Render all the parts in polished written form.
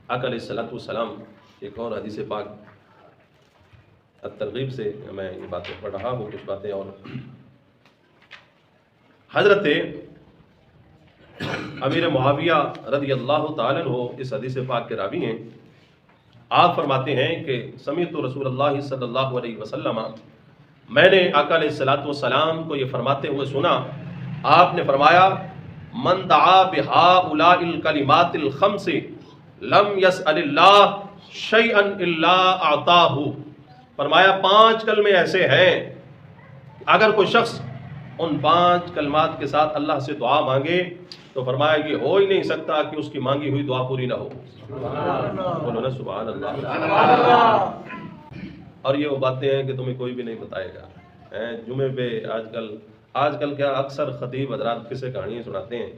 آقا علیہ الصلوۃ والسلام ایک اور حدیث پاک الترغیب سے میں یہ باتیں پڑھ رہا ہوں، کچھ باتیں اور حضرت امیر معاویہ رضی اللہ تعالیٰ عنہ اس حدیث پاک کے راوی ہیں۔ آپ فرماتے ہیں کہ سمعت رسول اللہ صلی اللہ علیہ وسلم، میں نے آقا علیہ الصلوۃ والسلام کو یہ فرماتے ہوئے سنا۔ آپ نے فرمایا من دعا بہؤلاء الکلمات الخمس لم یسأل اللہ شیئا الا اعطاہ۔ فرمایا 5 کلمے ایسے ہیں اگر کوئی شخص ان 5 کلمات کے ساتھ اللہ سے دعا مانگے تو فرمایا یہ ہو ہی نہیں سکتا کہ اس کی مانگی ہوئی دعا پوری نہ ہو۔ بولو نا سبحان اللہ۔ اور یہ وہ باتیں ہیں کہ تمہیں کوئی بھی نہیں بتائے گا۔ جمعے پہ آج کل کیا اکثر خطیب حضرات قصے کہانیاں سناتے ہیں۔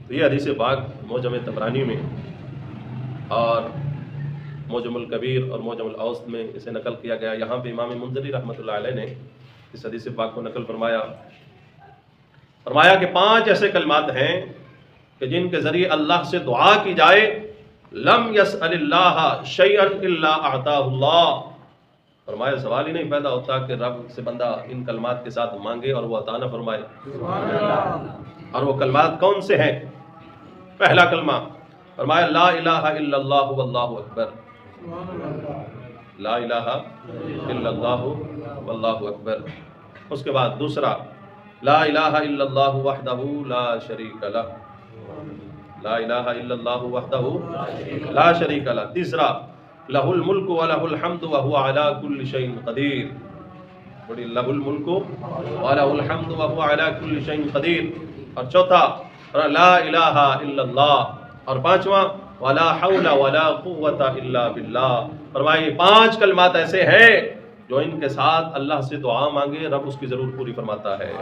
تو یہ حدیث پاک معجم طبرانی میں اور معجم الکبیر اور معجم الاوسط میں اسے نقل کیا گیا۔ یہاں پہ امام منذری رحمۃ اللہ علیہ نے اس حدیث پاک کو نقل فرمایا کہ 5 ایسے کلمات ہیں کہ جن کے ذریعے اللہ سے دعا کی جائے لم یسأل اللہ شیئا الا اعطاہ اللہ۔ فرمایا سوال ہی نہیں پیدا ہوتا کہ رب سے بندہ ان کلمات کے ساتھ مانگے اور وہ عطا نہ فرمائے۔ اور وہ کلمات کون سے ہیں؟ پہلا کلمہ فرمایا لا الہ الا اللہ واللہ اکبر، لا الہ الا اللہ واللہ اکبر۔ اس کے بعد دوسرا لا الہ الا اللہ وحدہ لا شریک لہ، لا الہ الا اللہ وحدہ لا شریک لہ۔ تیسرا لہ الملک ولہ الحمد وہو علی کل شیء قدیر، بڑی لہ الملک ولہ الحمد وہو علی کل شیء قدیر۔ اور چوتھا لا الہ الا اللہ، اور پانچواں ولا حول ولا قوت الا باللہ۔ فرمائے 5 کلمات ایسے ہیں جو ان کے ساتھ اللہ سے دعا مانگے رب اس کی ضرور پوری فرماتا ہے۔